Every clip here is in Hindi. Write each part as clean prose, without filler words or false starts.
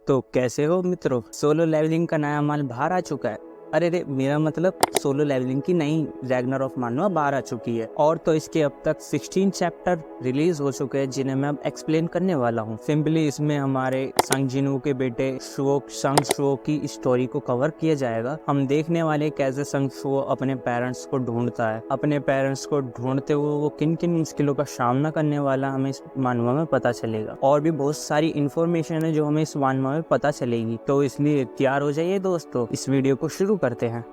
तो कैसे हो मित्रों। सोलो लेवलिंग का नया माल बाहर आ चुका है। अरे रे, मेरा मतलब सोलो लेवलिंग की नई रैग्नारॉक मानवा बाहर आ चुकी है। और तो इसके अब तक 16 चैप्टर रिलीज हो चुके हैं, जिन्हें मैं अब एक्सप्लेन करने वाला हूँ। सिंपली इसमें हमारे संग जिनवू के बेटे संग शुओ की स्टोरी को कवर किया जाएगा। हम देखने वाले कैसे संग शुओ अपने पेरेंट्स को ढूंढता है। अपने पेरेंट्स को ढूंढते हुए वो किन किन मुश्किलों का सामना करने वाला हमें इस मानवा में पता चलेगा। और भी बहुत सारी इंफॉर्मेशन है जो हमें इस मानवा में पता चलेगी। तो इसलिए तैयार हो जाइए दोस्तों, इस वीडियो को शुरू करते हैं।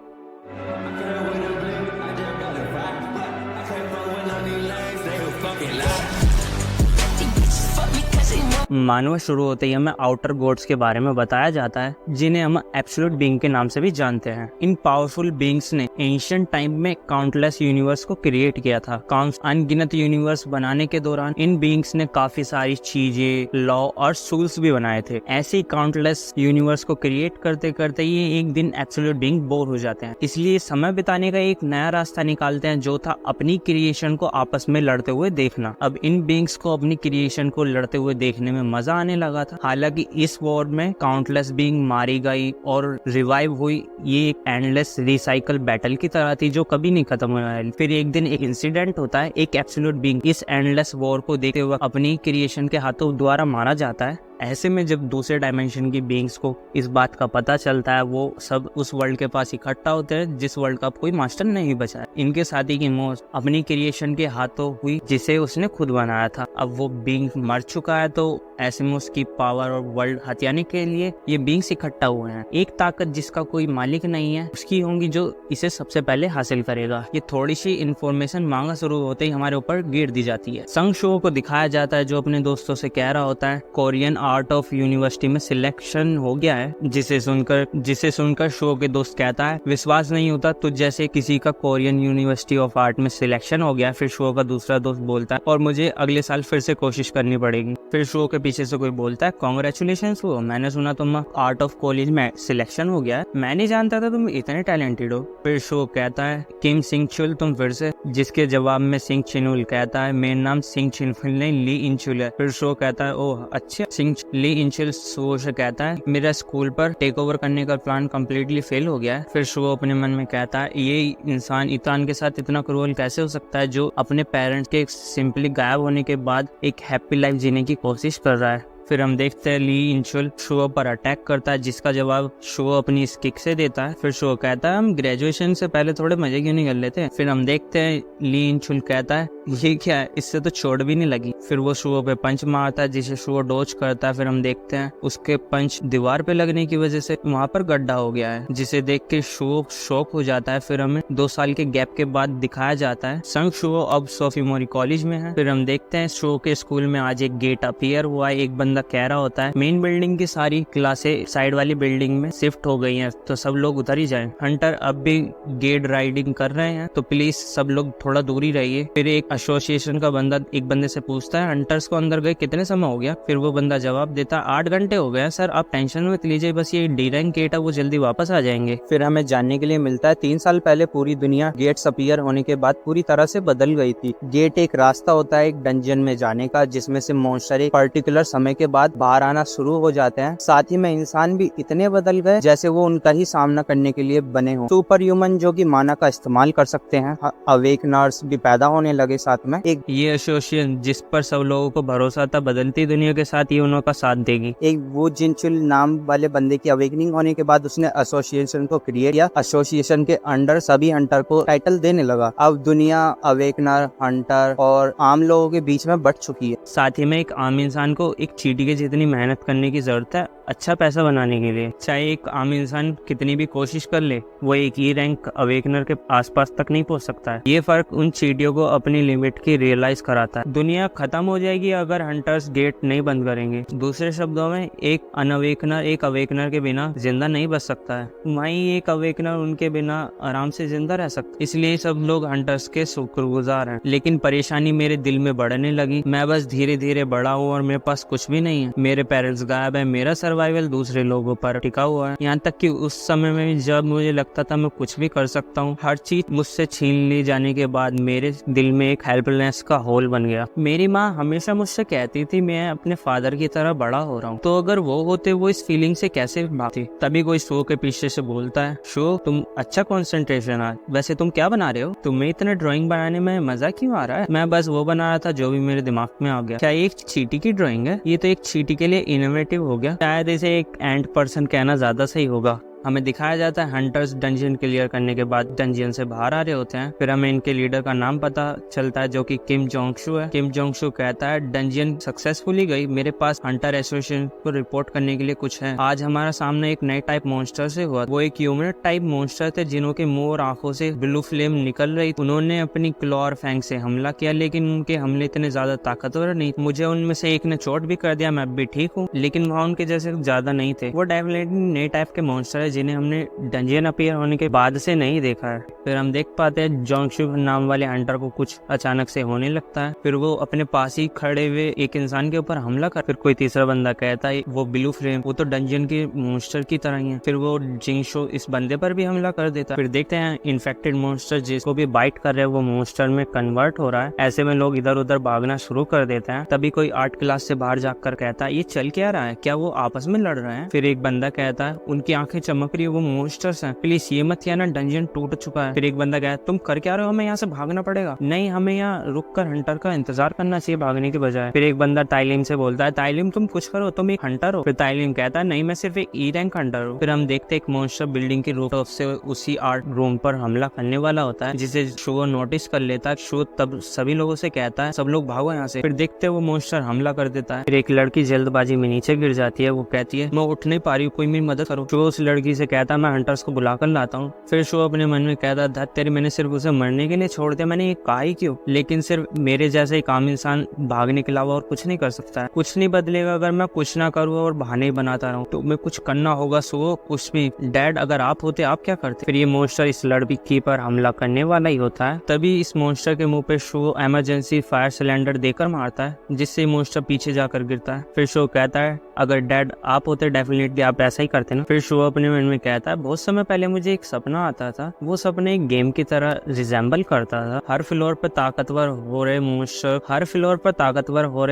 मानवा शुरू होते ही हमें आउटर गॉड्स के बारे में बताया जाता है, जिन्हें हम एब्सोल्यूट बीइंग के नाम से भी जानते हैं। इन पावरफुल बीइंग्स ने एंशिएंट टाइम में काउंटलेस यूनिवर्स को क्रिएट किया था। अनगिनत यूनिवर्स बनाने के दौरान इन बीइंग्स ने काफी सारी चीजें, लॉ और रूल्स भी बनाए थे। ऐसे ही काउंटलेस यूनिवर्स को क्रिएट करते करते ये एक दिन एब्सोल्यूट बीइंग बोर हो जाते हैं। इसलिए समय बिताने का एक नया रास्ता निकालते हैं, जो था अपनी क्रिएशन को आपस में लड़ते हुए देखना। अब इन बीइंग्स को अपनी क्रिएशन को लड़ते हुए देखने में मजा आने लगा था। हालांकि इस वॉर में काउंटलेस बीइंग मारी गई और रिवाइव हुई। ये एक एंडलेस रिसाइकल बैटल की तरह थी जो कभी नहीं खत्म होने वाली। फिर एक दिन एक इंसिडेंट होता है। एक एब्सोल्यूट बीइंग इस एंडलेस वॉर को देखते हुए अपनी क्रिएशन के हाथों द्वारा मारा जाता है। ऐसे में जब दूसरे डायमेंशन की बीइंग्स को इस बात का पता चलता है, वो सब उस वर्ल्ड के पास इकट्ठा होते हैं जिस वर्ल्ड का अब कोई मास्टर नहीं बचा है। इनके साथी की मौत अपनी क्रिएशन के हाथों हुई, जिसे उसने खुद बनाया था। अब वो बीइंग मर चुका है, तो ऐसे में उसकी पावर और वर्ल्ड हथियाने के लिए ये बीइंग्स इकट्ठा हुए हैं। एक ताकत जिसका कोई मालिक नहीं है उसकी होंगी, जो इसे सबसे पहले हासिल करेगा। ये थोड़ी सी इन्फॉर्मेशन मांगा शुरू होते ही हमारे ऊपर गिर दी जाती है। संग शुओ को दिखाया जाता है, जो अपने दोस्तों से कह रहा होता है कोरियन आर्ट ऑफ यूनिवर्सिटी में सिलेक्शन हो गया है। जिसे सुनकर शुओ के दोस्त कहता है विश्वास नहीं होता तुझ जैसे किसी का कोरियन यूनिवर्सिटी ऑफ आर्ट में सिलेक्शन हो गया। फिर शुओ का दूसरा दोस्त बोलता है और मुझे अगले साल फिर से कोशिश करनी पड़ेगी। फिर शुओ के पीछे से कोई बोलता है कांग्रेचुलेशंस हुआ, मैंने सुना तुम आर्ट ऑफ कॉलेज में सिलेक्शन हो गया है। मैं नहीं जानता था तुम इतने टैलेंटेड हो। फिर शुओ कहता है किम सिंह चुल तुम फिर से, जिसके जवाब में सिंह चिनुल कहता है मेरा नाम सिंह चिनुल नहीं ली इंचुल है। फिर शुओ कहता है ओह अच्छा। सिंह ली इंचुल शुओ से कहता है मेरा स्कूल पर टेक ओवर करने का प्लान कम्प्लीटली फेल हो गया है। फिर शुओ अपने मन में कहता है ये इंसान इतान के साथ इतना क्रूअल कैसे हो सकता है, जो अपने पेरेंट्स के सिंपली गायब होने के बाद एक हैप्पी लाइफ जीने की कोशिश कर रहा है। फिर हम देखते हैं ली इंचुल शुओ पर अटैक करता है, जिसका जवाब शुओ अपनी इस किक से देता है। फिर शुओ कहता है हम ग्रेजुएशन से पहले थोड़े मजे क्यों नहीं कर लेते। फिर हम देखते हैं ली इंचुल कहता है ये क्या है, इससे तो चोट भी नहीं लगी। फिर वो शुओ पे पंच मारता है, जिसे शुओ डॉज करता है। फिर हम देखते हैं उसके पंच दीवार पे लगने की वजह से वहाँ पर गड्ढा हो गया है, जिसे देख के शुओ शॉक हो जाता है। फिर हमें 2 साल के गैप के बाद दिखाया जाता है संग शुओ अब सोफिमोरी कॉलेज में है। फिर हम देखते हैं शुओ के स्कूल में आज एक गेट अपीयर हुआ है। एक बंदा कह रहा होता है मेन बिल्डिंग की सारी क्लासें साइड वाली बिल्डिंग में शिफ्ट हो गई हैं, तो सब लोग उतर ही जाएं। हंटर अब भी गेट राइडिंग कर रहे हैं, तो प्लीज सब लोग थोड़ा दूर ही रहिए। फिर एक एसोसिएशन का बंदा एक बंदे से पूछता है हंटर्स को अंदर गए कितने समय हो गया। फिर वो बंदा जवाब देता है 8 घंटे हो गए सर, आप टेंशन मत लीजिए, बस ये डी रैंक गेट है वो जल्दी वापस आ जाएंगे। फिर हमें जानने के लिए मिलता है 3 साल पहले पूरी दुनिया गेट्स अपीयर होने के बाद पूरी तरह से बदल गई थी। गेट एक रास्ता होता है एक डंजन में जाने का, जिसमें से मॉन्स्टर एक पर्टिकुलर समय के बाद बाहर आना शुरू हो जाते हैं। साथ ही में इंसान भी इतने बदल गए जैसे वो उनका ही सामना करने के लिए बने हो। सुपर ह्यूमन जो कि माना का इस्तेमाल कर सकते हैं। अवेकनर्स भी पैदा होने लगे। साथ में एक ये एसोसिएशन जिस पर सब लोगों को भरोसा था बदलती दुनिया के साथ ये उनका साथ देगी। एक वो जिनचुल नाम वाले बंदे की अवेकनिंग होने के बाद उसने एसोसिएशन को क्रिएट किया। एसोसिएशन के अंडर सभी हंटर को टाइटल देने लगा। अब दुनिया अवेकनर, हंटर और आम लोगों के बीच में बट चुकी है। साथ ही में एक आम इंसान को एक चींटी के जितनी मेहनत करने की जरूरत है अच्छा पैसा बनाने के लिए। चाहे एक आम इंसान कितनी भी कोशिश कर ले, वो एक ही रैंक अवेकनर के आसपास तक नहीं पहुंच सकता है। ये फर्क उन चींटियों को अपनी लिमिट की रियलाइज कराता है। दुनिया खत्म हो जाएगी अगर हंटर्स गेट नहीं बंद करेंगे। दूसरे शब्दों में एक अनअवेकनर एक अवेकनर के बिना जिंदा नहीं बच सकता है, वहीं एक अवेकनर उनके बिना आराम से जिंदा रह सकता है। इसलिए सब लोग हंटर्स के शुक्रगुजार हैं। लेकिन परेशानी मेरे दिल में बढ़ने लगी। मैं बस धीरे धीरे बड़ा हूँ और मेरे पास कुछ भी नहीं है। मेरे पेरेंट्स गायब है, मेरा सर्वाइवल सर्वाइवल दूसरे लोगों पर टिका हुआ है। यहाँ तक कि उस समय में जब मुझे लगता था मैं कुछ भी कर सकता हूँ, हर चीज मुझसे छीन ली जाने के बाद मेरे दिल में एक हेल्पलेस का होल बन गया। मेरी माँ हमेशा मुझसे कहती थी मैं अपने फादर की तरह बड़ा हो रहा हूँ, तो अगर वो होते वो इस फीलिंग से कैसे भागती। तभी कोई शो के पीछे से बोलता है, शो तुम अच्छा कंसंट्रेशन आज, वैसे तुम क्या बना रहे हो, तुम्हें इतना ड्राइंग बनाने में मजा क्यों आ रहा है। मैं बस वो बना रहा था जो भी मेरे दिमाग में आ गया। क्या ये एक चींटी की ड्राइंग है? ये तो एक चींटी के लिए इनोवेटिव हो गया। शायद इसे एक एंट पर्सन कहना ज्यादा सही होगा। हमें दिखाया जाता है हंटर्स डंजियन क्लियर करने के बाद डंजियन से बाहर आ रहे होते हैं। फिर हमें इनके लीडर का नाम पता चलता है जो कि किम जोंग शू है। किम जोंग शू कहता है डंजियन सक्सेसफुली गई, मेरे पास हंटर एसोसिएशन को रिपोर्ट करने के लिए कुछ है। आज हमारा सामने एक नए टाइप मॉन्स्टर से हुआ। वो एक ह्यूमन टाइप मॉन्स्टर थे जिन्हों के मुंह और आंखों से ब्लू फ्लेम निकल रही। उन्होंने अपनी क्लॉ और फैंग से हमला किया, लेकिन उनके हमले इतने ज्यादा ताकतवर नहीं। मुझे उनमें से एक ने चोट भी कर दिया, मैं भी ठीक हूँ, लेकिन वहाँ उनके जैसे ज्यादा नहीं थे। वो डेफिनेटली नए टाइप के मॉन्स्टर है जिन्हें हमने डंजियन अपीयर होने के बाद से नहीं देखा है। फिर हम देख पाते हैं जोंगशू नाम वाले हंटर को कुछ अचानक से होने लगता है। फिर वो अपने पास ही खड़े हुए एक इंसान के ऊपर हमला कर। फिर कोई तीसरा बंदा कहता है वो ब्लू फ्लेम, वो तो डंजियन के मॉन्स्टर की तरह ही है। फिर वो जिंगशो इस बंदे पर भी हमला कर देता है। फिर देखते हैं इन्फेक्टेड मॉन्स्टर जिसको भी बाइट कर रहे हैं वो मॉन्स्टर में कन्वर्ट हो रहा है। ऐसे में लोग इधर उधर भागना शुरू कर देते हैं। तभी कोई आर्ट क्लास से बाहर जाकर कहता है ये चल क्या रहा है, क्या वो आपस में लड़ रहे हैं। फिर एक बंदा कहता है उनकी आंखें चमक रही है, वो मॉन्स्टर्स हैं, प्लीज ये मत कहना डंजियन टूट चुका है। फिर एक बंदा कहता है तुम कर क्या रहे हो, हमें यहाँ से भागना पड़ेगा। नहीं, हमें यहाँ रुक कर हंटर का इंतजार करना चाहिए भागने के बजाय। फिर एक बंदा ताइलिम से बोलता है ताइलिम तुम कुछ करो, तुम एक हंटर हो। फिर ताइलिम कहता है नहीं, मैं सिर्फ एक ई रैंक हंटर हूँ। फिर हम देखते एक मॉन्स्टर बिल्डिंग की रूफ से उसी आर्ट रूम पर हमला करने वाला होता है, जिसे शो नोटिस कर लेता है। शो तब सभी लोगों से कहता है सब लोग भागो यहाँ से। फिर देखते वो मॉन्स्टर हमला कर देता है। फिर एक लड़की जल्दबाजी में नीचे गिर जाती है। वो कहती है मैं उठ नहीं पा रही हूँ, कोई मेरी मदद करो। शो उस लड़की से कहता है मैं हंटर्स को बुला कर लाता हूँ। फिर शो अपने मन में कहता है धत तेरी, मैंने सिर्फ उसे मरने के लिए छोड़ दिया, मैंने ये कहा ही क्यों। लेकिन सिर्फ मेरे जैसे एक आम इंसान भागने के अलावा और कुछ नहीं कर सकता है। कुछ नहीं बदलेगा अगर मैं कुछ ना करूँ और बहाने बनाता रहूँ, तो मैं कुछ करना होगा। सो कुछ भी डैड, अगर आप होते आप क्या करते। फिर ये मॉन्स्टर इस लड़की पर हमला करने वाला ही होता है। तभी इस मॉन्स्टर के मुंह पे शो इमरजेंसी फायर सिलेंडर देकर मारता है, जिससे मॉन्स्टर पीछे जाकर गिरता है। फिर शो कहता है अगर डैड आप होते डेफिनेटली आप ऐसा ही करते ना। फिर शो अपने मन में कहता है बहुत समय पहले मुझे एक सपना आता था, वो सपने एक गेम की तरह रिजेंबल करता था। हर फ्लोर पर ताकतवर हो रहे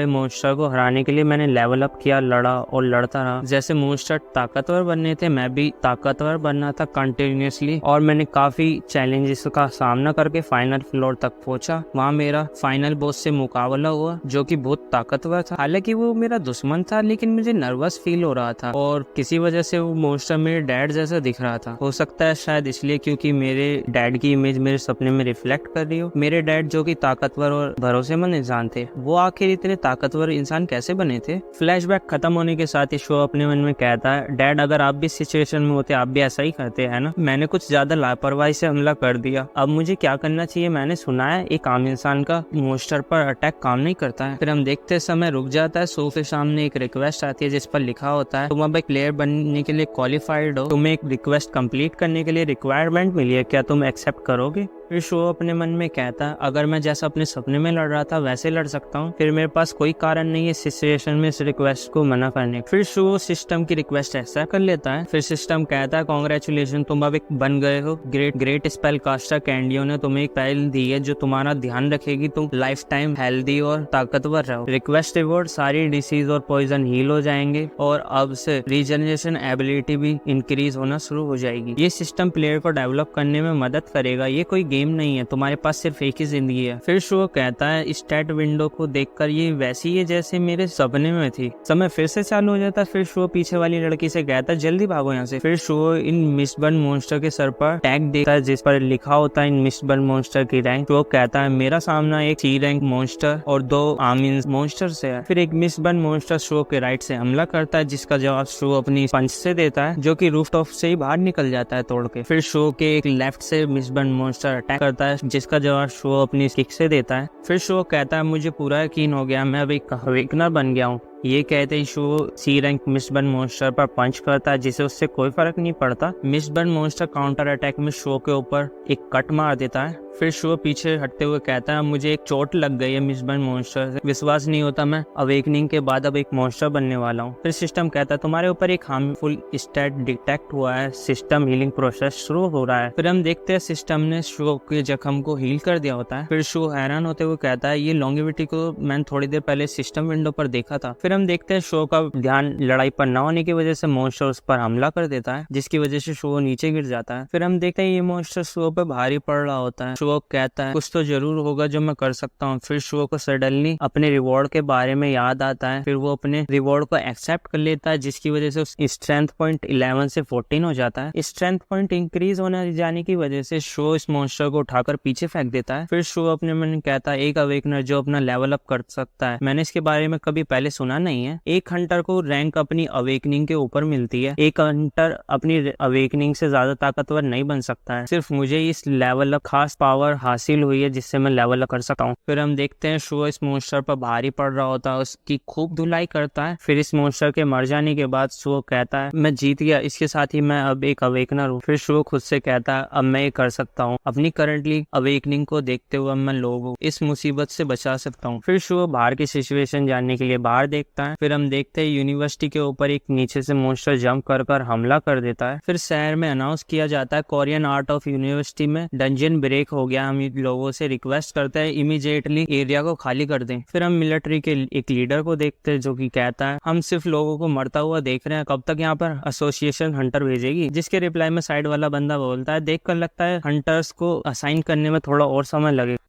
मॉन्स्टर को हराने के लिए मैंने लेवल अप किया, लड़ा और लड़ता रहा। जैसे मॉन्स्टर ताकतवर बनने थे, मैं भी ताकतवर बनना था कंटिन्यूअसली। और मैंने काफी चैलेंजेस का सामना करके फाइनल फ्लोर तक पहुंचा। वहाँ मेरा फाइनल बॉस से मुकाबला हुआ जो कि बहुत ताकतवर था। हालांकि वो मेरा दुश्मन था, लेकिन मुझे नर्वस फील हो रहा था और किसी वजह से वो मॉन्स्टर मेरे डैड जैसा दिख रहा था। हो सकता है शायद इसलिए क्योंकि मेरे डैड की इमेज मेरे सपने में रिफ्लेक्ट कर रही हो। मेरे डैड जो कि ताकतवर और भरोसेमंद इंसान थे, वो आखिर इतने ताकतवर इंसान कैसे बने थे। फ्लैशबैक खत्म होने के साथ ही शो अपने मन में कहता है डैड अगर आप भी सिचुएशन में होते आप भी ऐसा ही करते है ना। मैंने कुछ ज्यादा लापरवाही से हमला कर दिया, अब मुझे क्या करना चाहिए। मैंने सुना है एक आम इंसान का मॉन्स्टर पर अटैक काम नहीं करता है। फिर हम देखते समय रुक जाता है। शो के सामने एक रिक्वेस्ट आती है जिस पर लिखा होता है तुम अब एक प्लेयर बनने के लिए क्वालिफाइड हो, तुम्हें एक रिक्वेस्ट कंप्लीट करने के लिए रिक्वायरमेंट मिली है, क्या तुम एक्सेप्ट करोगे। फिर शो अपने मन में कहता है अगर मैं जैसा अपने सपने में लड़ रहा था वैसे लड़ सकता हूँ, फिर मेरे पास कोई कारण नहीं है सिचुएशन में इस रिक्वेस्ट को मना करने। फिर शो सिस्टम की रिक्वेस्ट ऐसा कर लेता है। फिर सिस्टम कहता है कांग्रेचुलेशन, तुम अब एक बन गए हो ग्रेट स्पेल कास्टर। कैंडियो ने तुम्हें एक स्पेल दी है जो तुम्हारा ध्यान रखेगी, तुम लाइफ टाइम हेल्दी और ताकतवर रहो। रिक्वेस्ट रिवॉर्ड, सारी डिसीज और पॉइजन हील हो जाएंगे और अब से रीजनरेशन एबिलिटी भी इंक्रीज होना शुरू हो जाएगी। ये सिस्टम प्लेयर को डेवलप करने में मदद करेगा। ये कोई गेम नहीं है, तुम्हारे पास सिर्फ एक ही जिंदगी है। फिर शो कहता है स्टैट विंडो को देखकर ये वैसी है जैसे मेरे सपने में थी। समय फिर से चालू हो जाता है। फिर शो पीछे वाली लड़की से कहता है जल्दी भागो यहाँ से। फिर शो इन मिस्टबर्न मॉन्स्टर के सर पर टैग देता है जिस पर लिखा होता है इन मिस्टबर्न मॉन्स्टर की रैंक। शो कहता है मेरा सामना एक सी रैंक मॉन्स्टर और 2 आर्मी मॉन्स्टर से है। फिर एक मिस्टबर्न मॉन्स्टर शो के राइट से हमला करता है जिसका जवाब शो अपनी पंच से देता है जो कि रूफटॉप से ही बाहर निकल जाता है तोड़ के। फिर शो के एक लेफ्ट से मिस्टबर्न मॉन्स्टर अटैक करता है जिसका जवाब शो अपनी किक से देता है। फिर शो कहता है मुझे पूरा यकीन हो गया, मैं अब एक अवेकनर बन गया हूँ। ये कहते ही शो सी रैंक मिस्टबर्न मॉन्स्टर पर पंच करता है जिसे उससे कोई फर्क नहीं पड़ता। मिस्टबर्न मॉन्स्टर काउंटर अटैक में शो के ऊपर एक कट मार देता है। फिर शो पीछे हटते हुए कहता है मुझे एक चोट लग गई है मिसबर्न मॉन्स्टर से, विश्वास नहीं होता मैं अवेकनिंग के बाद अब एक मॉन्स्टर बनने वाला हूँ। फिर सिस्टम कहता है तुम्हारे ऊपर एक हार्मफुल स्टेट डिटेक्ट हुआ है, सिस्टम हीलिंग प्रोसेस शुरू हो रहा है। फिर हम देखते हैं सिस्टम ने शो के जख्म को हील कर दिया होता है। फिर शो हैरान होते हुए कहता है ये लॉन्गेविटी को मैंने थोड़ी देर पहले सिस्टम विंडो पर देखा था। फिर हम देखते हैं शो का ध्यान लड़ाई पर न होने की वजह से मॉन्स्टर उस पर हमला कर देता है, जिसकी वजह से शो नीचे गिर जाता है। फिर हम देखते हैं ये मॉन्स्टर शो पे भारी पड़ रहा होता है। शो कहता है कुछ तो जरूर होगा जो मैं कर सकता हूँ। फिर शो को सडनली अपने रिवॉर्ड के बारे में याद आता है। फिर वो अपने रिवॉर्ड को एक्सेप्ट कर लेता है, जिसकी वजह से उसकी स्ट्रेंथ पॉइंट 11 से 14 हो जाता है। स्ट्रेंथ पॉइंट इंक्रीज होने जाने की वजह से शो इस मॉन्स्टर को उठाकर पीछे फेंक देता है। फिर शो अपने मन में कहता है एक अवेकनर जो अपना लेवल अप कर सकता है, मैंने इसके बारे में कभी पहले सुना नहीं है। एक हंटर को रैंक अपनी अवेकनिंग के ऊपर मिलती है, एक हंटर अपनी अवेकनिंग से ज्यादा ताकतवर नहीं बन सकता है। सिर्फ मुझे इस लेवल अप खास पावर हासिल हुई है जिससे मैं लेवल अप कर सकता हूँ। फिर हम देखते हैं शो इस मॉन्स्टर पर भारी पड़ रहा होता है, उसकी खूब धुलाई करता है। फिर इस मॉन्स्टर के मर जाने के बाद शो कहता है मैं जीत गया, इसके साथ ही मैं अब एक अवेकनर हूँ। फिर शो खुद से कहता है अब मैं ये कर सकता हूँ, अपनी करंटली अवेकनिंग को देखते हुए मैं लोगों इस मुसीबत से बचा सकता हूँ। फिर शो बाहर की सिचुएशन जानने के लिए बाहर देखता है। फिर हम देखते हैं यूनिवर्सिटी के ऊपर एक नीचे से मॉन्स्टर जंप कर हमला कर देता है। फिर शहर में अनाउंस किया जाता है कोरियन आर्ट ऑफ यूनिवर्सिटी में डंजन ब्रेक हो गया, हम लोगों से रिक्वेस्ट करते हैं इमीडिएटली एरिया को खाली कर दें। फिर हम मिलिट्री के एक लीडर को देखते हैं जो कि कहता है हम सिर्फ लोगों को मरता हुआ देख रहे हैं, कब तक यहाँ पर एसोसिएशन हंटर भेजेगी। जिसके रिप्लाई में साइड वाला बंदा बोलता है देख कर लगता है हंटर्स को असाइन करने में थोड़ा और समय लगेगा।